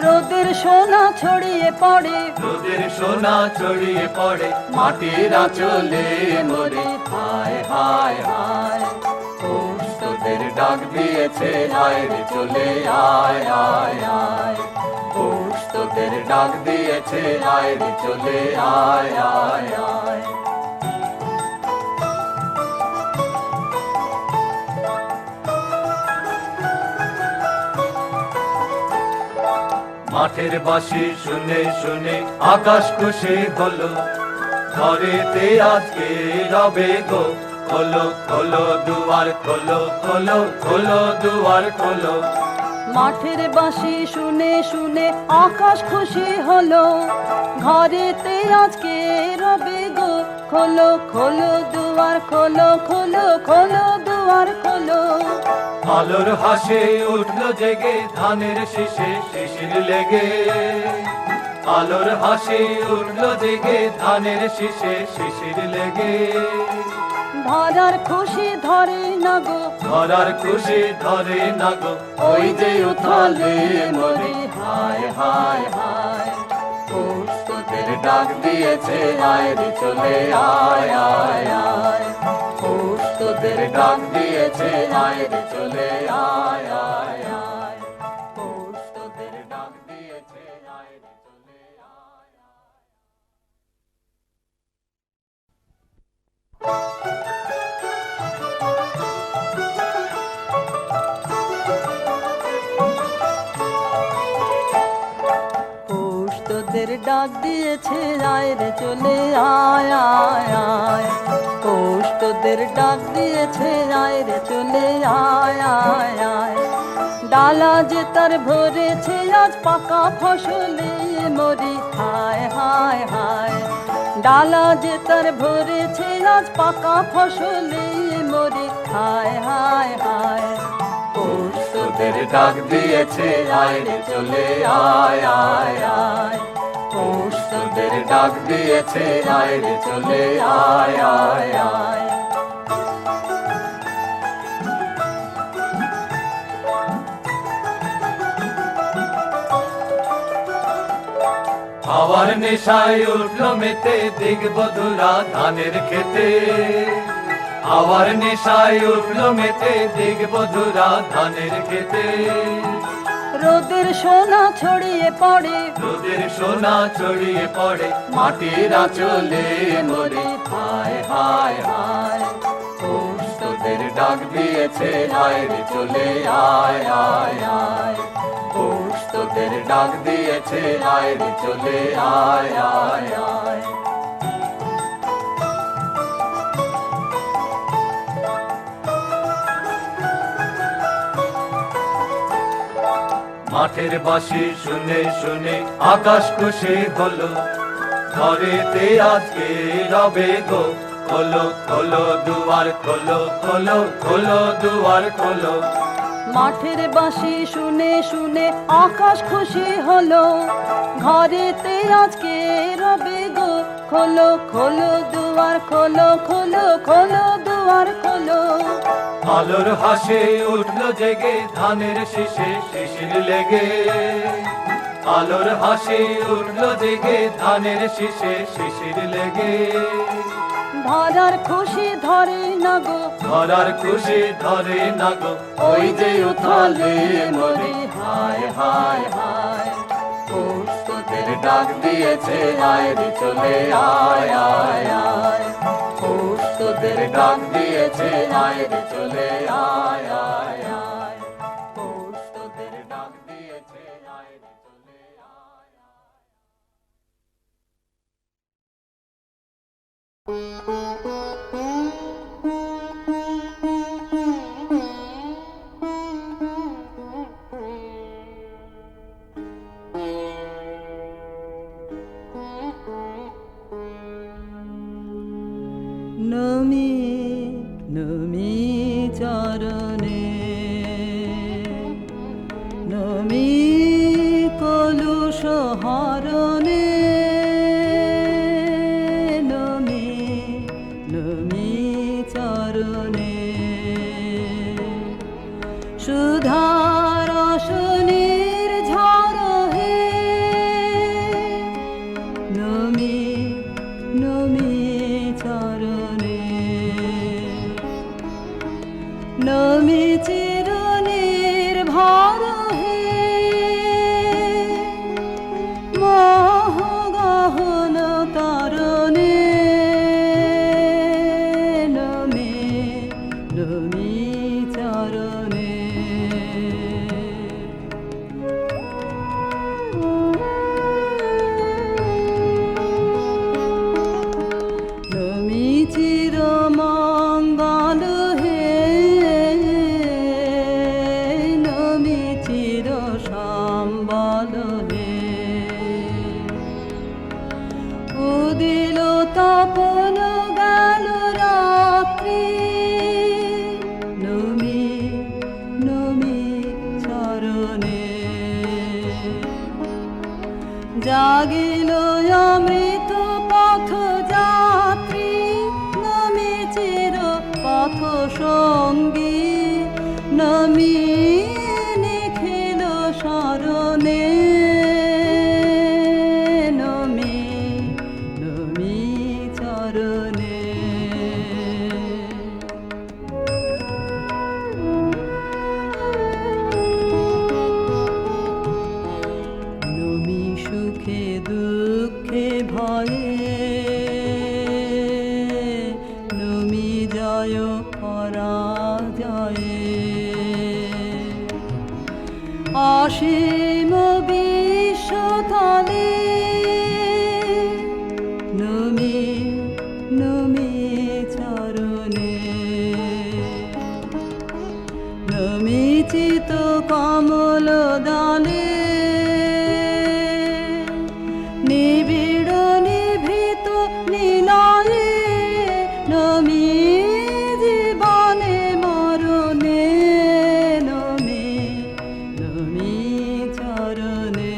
রোদের সোনা ছড়িয়ে পড়ে রোদের সোনা ছড়িয়ে পড়ে মাটির আঁচলে মরে হায় হায় হায় পৌষ তোদের ডাক দিয়েছে আয় রে চলে আয় আয় আয় পৌষ তোদের ডাক দিয়েছে আয় রে চলে আয় আয় আয় মাঠের বাঁশি শুনে শুনে আকাশ খুশি হলো ঘরেতে আজকে রবে গো খোলো খোলো দুয়ার খোলো খোলো খোলো দুয়ার খোলো মাঠের বাঁশি শুনে শুনে আকাশ খুশি হলো ঘরেতে আজকে রবে গো খোলো খোলো দুয়ার খোলো খোলো খোলো দুয়ার খোলো আলোর হাসে উঠলো জেগে ধানের শীষে শিশির লেগে আলোর হাসি উঠলো জেগে ধানের শীষে শিশির লেগে ধরার খুশি ধরে না গো ধরার খুশি ধরে না গো ওই যে উথালে মরি হায় হায় হায় পৌষ তোদের ডাক দিয়েছে আয় রে চলে আয় আয় আয় পৌষ তোদের ডাক দিয়েছে আয় রে চলে আয় আয় আয় পৌষ তোদের ডাক দিয়েছে আয় রে চলে আয় আয় পৌষ তোদের ডাক দিয়েছে আয় রে চলে আয় আয় আয় পৌষ তোদের ডাক দিয়েছে আয় রে চলে আয় আয় আয় ডালা যে তার ভরেছে আজ পাকা ফসলে মরি হায় হায় হায় ডালা যে তার ভরেছে আজ পাকা ফসলে মরি হায় হায় হায় পৌষ তোদের ডাক দিয়েছে আয় রে চলে আয় আয় আয় পৌষ তোদের ডাক দিয়েছে আয় রে চলে আয় আয় আয় হাওয়ার নেশায় উঠলো মেতে দিগবধুরা ধানের খেতে হাওয়ার নেশায় উঠলো মেতে দিগবধুরা ধানের খেতে রোদের সোনা ছড়িয়ে পড়ে রোদের সোনা ছড়িয়ে পড়ে মাটির আঁচলে মরে হায় হায় হায় পৌষ তোদের ডাক দিয়েছে আয় রে চলে আয় আয় আয় পৌষ তোদের ডাক দিয়েছে আয় রে চলে আয় আয় আয় মাঠের বাঁশি শুনে শুনে আকাশ খুশি হলো ঘরেতে আজকে রবে গো খোলো খোলো দুয়ার খোলো খোলো খোলো দুয়ার খোলো মাঠের বাঁশি শুনে শুনে আকাশ খুশি হলো ঘরেতে আজকে রবে গো খোলো খোলো দুয়ার খোলো খোলো খোলো দুয়ার খোলো আলোর হাসে উঠলো জেগে ধানের শীষে শিশির লেগে আলোর হাসি উঠলো জেগে ধানের শীষে শিশির লেগে ধরার খুশি ধরে না গো ধরার খুশি ধরে না গো ওই যে উথালে মরে হায় হায় হায় পৌষ তোদের ডাক দিয়েছে আয় রে চলে আয় আয় আয় পৌষ তোদের ডাক দিয়েছে আয় রে চলে আয় আয় আয় পৌষ তোদের ডাক দিয়েছে আয় রে চলে আয় নমি নমি চরণে নমি কলুষ হরণে নমি নমি চরণে সুধার রসনের ঝড় হে নমি নমি চরণে নমি চিরনির ভর হে মোহ গহন তরণে নমি নমি চরণে নমি চির মঙ্গল হে নমি চির সম্বল হে উদিল তপন গেল রাত্রি নমি নমি চরণে জাগিল অমৃত পথ যাত্রী নমি চির পথ সঙ্গী নমি নিখিল শরণে নমি নমি চরণে নমি সুখে দুঃখে ভয়ে নমি জয় পরাজয়ে অসীম বিশ্বতলে নমি নমি চরণে নমি চিত কমল দানে নিবিড় নিভৃত লীলায়ে নমি জীবনে মরণে নমি নমি চরণে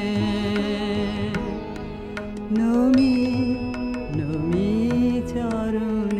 নমি নমি চরণে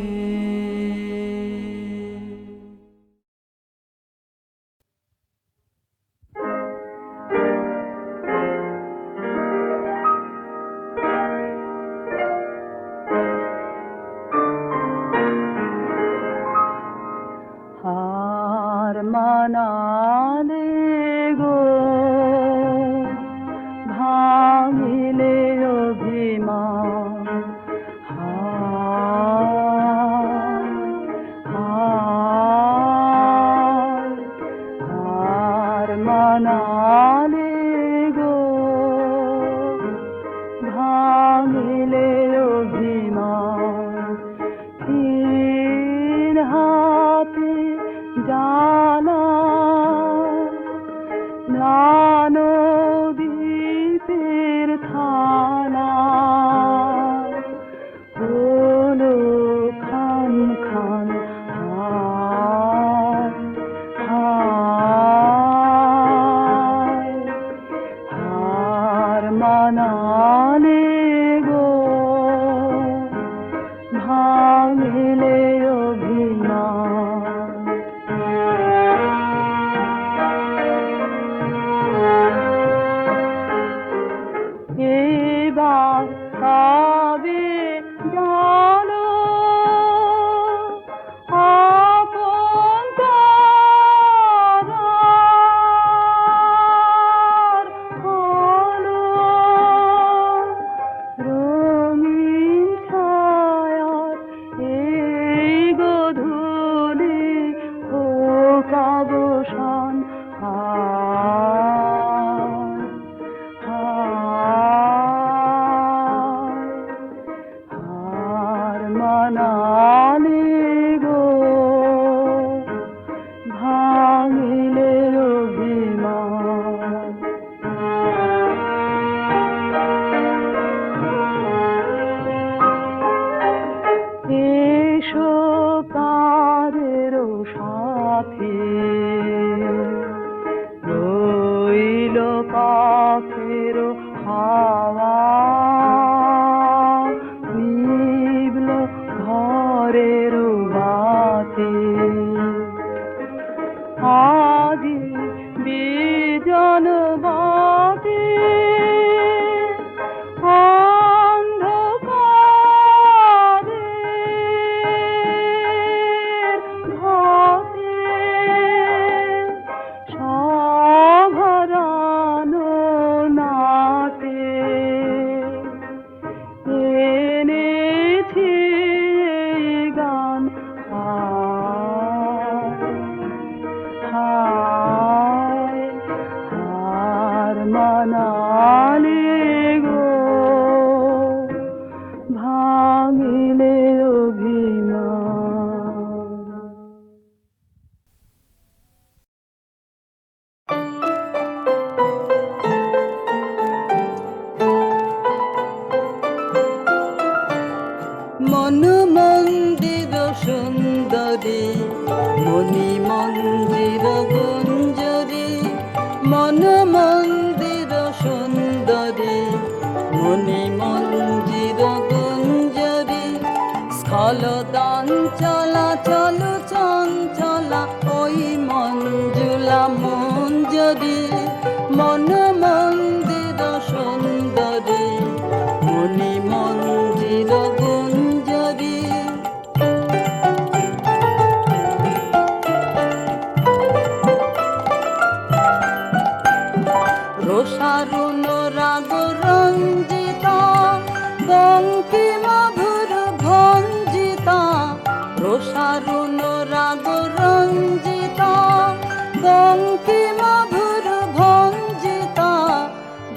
জানা না নদীপের থানা হলো খান খান হায় হায় হার মানালে গো ভাঙলে অভিমান এবার তবে জানো আপন তারার আলো রঙিন ছায়ার এই গধূলি হোক অবসান হায় হার মানালি গো ভাঙিলে অভিমান এসো কারেরও সাথে রইল পাখের হাওয়া নিবল ঘরের বাতি আজি বিজন বাতি অন্ধকারের ঘাটে সভরানো নাটে এনেছি এই গান হায় হার মানালি গো ভাঙিলে অভিমান মন মন্দির সুন্দরী মণি মন্দির গুঞ্জরী মন মন্দির সুন্দরী মণি মন্দির গুঞ্জরী স্থলদান চলা চলো চঞ্চলা ওই মঞ্জুলা মঞ্জরী মন মন্দির সুন্দরী মণি মন্দির গুঞ্জরী রোষারুণ রাগ রঞ্জিতা বঙ্কিমা ভুর ভঞ্জিতা রোষারুণ রাগ রঞ্জিতা বঙ্কিমা ভুর ভঞ্জিতা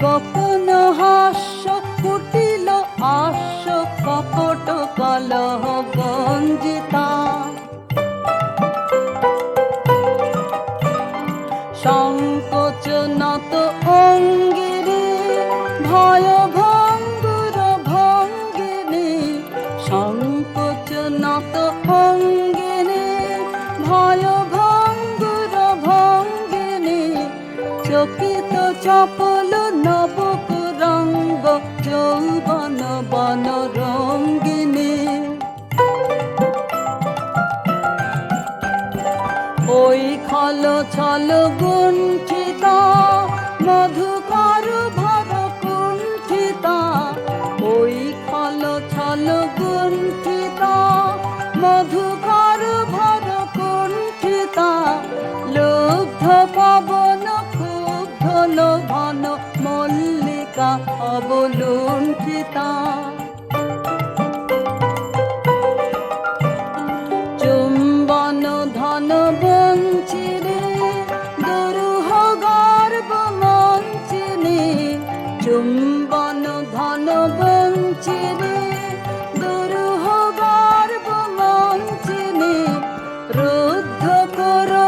গোপন হাস্য কুটিল আস্য কপট কলহ গঞ্জিতা সংকোচ নত অঙ্গিনী ভয় ভঙ্গুর ভঙ্গিনী সংকোচ নত অঙ্গিনী ভয় ভঙ্গুর ভঙ্গিনী চকিত চপল নবক রঙ্গ যৌবন বন রঙ্গিনী ওই খল ছল গুণ্ঠিতা মধুকর ভর কুণ্ঠিতা ওই খল ছল গুণ্ঠিতা মধুকর ভর কুণ্ঠিতা লুব্ধ পবন ক্ষুব্ধ লোভন মল্লিকা অবলুণ্ঠিতা চুম্বন ধন বঞ্চিরে দুরূহ গর্ব মঞ্চিনে চুম্বন ধন বঞ্চিরে দুরূহ গর্ব মঞ্চিনে রুদ্ধ করো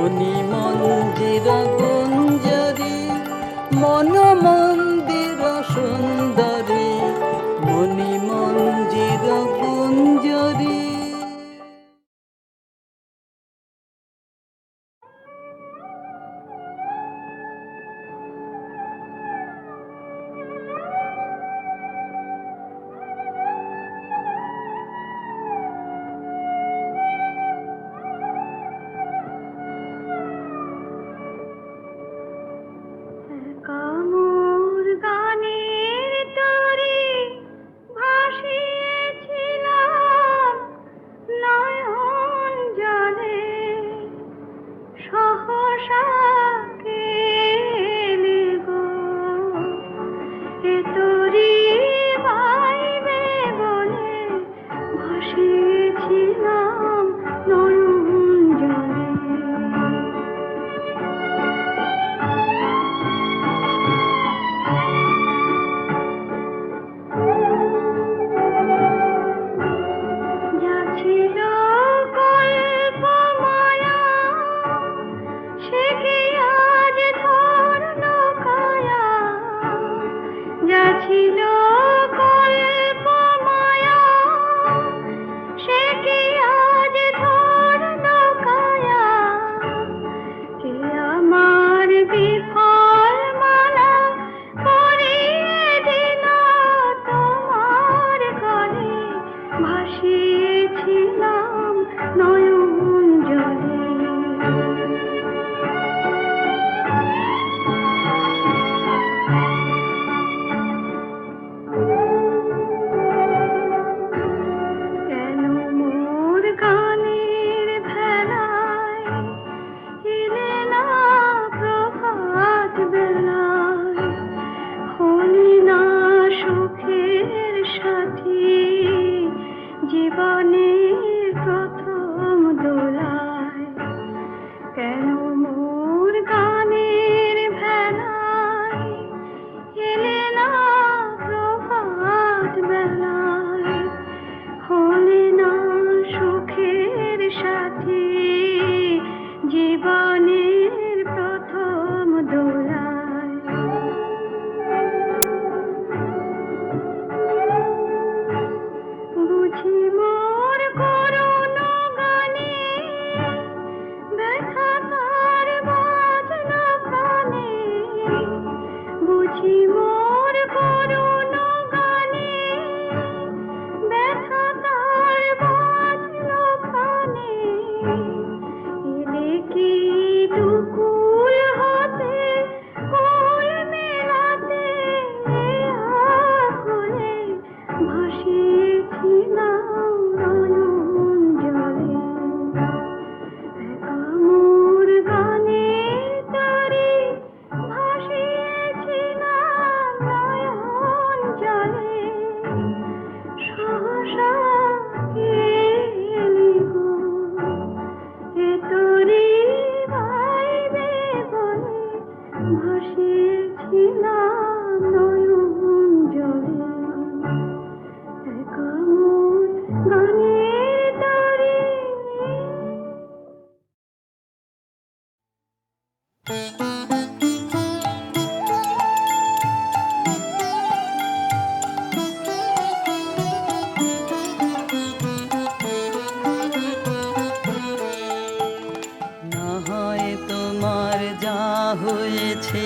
মণি মন্দির গুঞ্জরি মন মন্দির সুন্দরী মণি মন্দির গুঞ্জরি। কামুর গানের তরে ভাসিয়েছিলাম নয়ন জলে, সহসা কেলি গো এ তোরি বাইবে বলে ভাসিয়েছিলাম নয়ন জলে। যা ছিল কল্পমায়া সে কি আজ ধরল কায়া, যা ছিল কল্পমায়া সে কি আজ ধরল কায়া, কে আমার বিফল মালা পরিয়ে দিল তোমার গলে, ভাসিয়েছিলাম নয়ন জলে। কেন মোর গানের ভেলায় এলে না প্রভাত বেলায়, হলি না সুখের সাথী জীবনের প্রথম দোলায়। কেন মোর গানের ভেলায় এলে না প্রভাত বেলায়, হলি না সুখের সাথী জীবনের প্রথম দোলায়। বুঝি মোর করুণ গানে ব্যথা তার বাজল প্রাণে, বুঝি মোর করুণ গানে ব্যথা তার বাজল প্রাণে, এলে কি দুকুল হতে কুল মেলাতে আকুলে ভাসিয়েছিলাম নয়ন জলে। কামুর গানের তরে ভাসিয়েছিলাম নয়ন জলে, সহসা কেলি গো এ তোরি বাইবে বলে ভাসিয়েছিলাম নয়ন জলে। কামুর গানের তরে। না হয় তোমার যা হয়েছে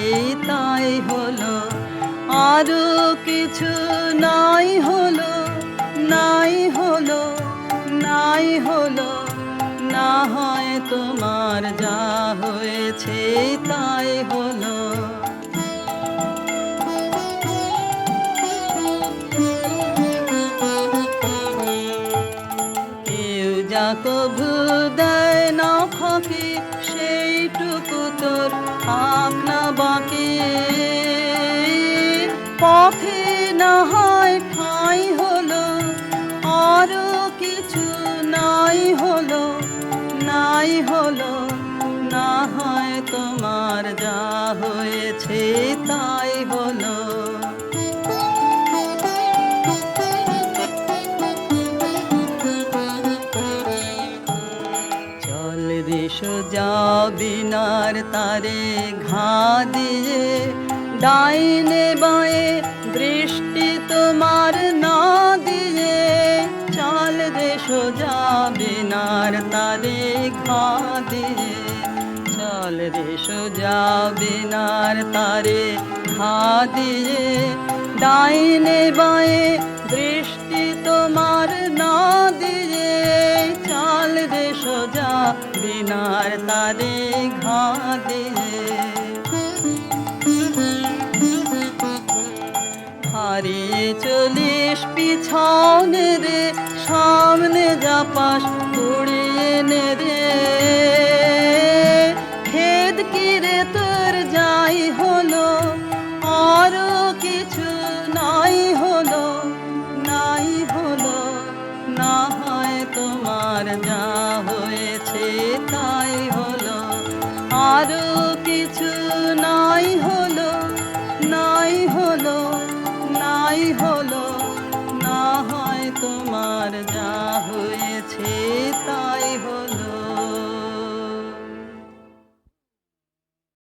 তাই হলো, আরো কিছু নাই হলো, নাই হলো, নাই হলো। না হয় তোমার যা হয়েছে তাই হলো। কেউ যা কভু দেয় না ফাঁকি সেইটুকু তোর আপনা বাকি, পথে না হয় ঠাঁই হলো, আরো কিছু নাই হলো, নাই হলো। না হয় তোমার যা হয়েছে তাই হলো। চল রে যাও বিনার তারে ঘা দিয়ে, ডাইনে বাঁয়ে দৃষ্টি তোমার না দিয়ে, চল রে সোজা বিনার তারে ঘা দিয়ে, চল রে সোজা বিনার তারে ঘা দিয়ে, ডাইনে বাঁয়ে দৃষ্টি তোমার না দিয়ে, চল রে সোজা বিনার তারে ঘা দিয়ে। হারিয়ে চলিস পিছনে রে, সামনে যা পাস কুড়িয়ে নে রে, খেদ কি রে তোর যাই হলো, আরো কিছু নাই হলো, নাই হলো, না হয় তোমার যা হয়েছে তাই হলো, আরো কিছু নাই হলো, নাই হলো, নাই হলো, না হয় তোমার যা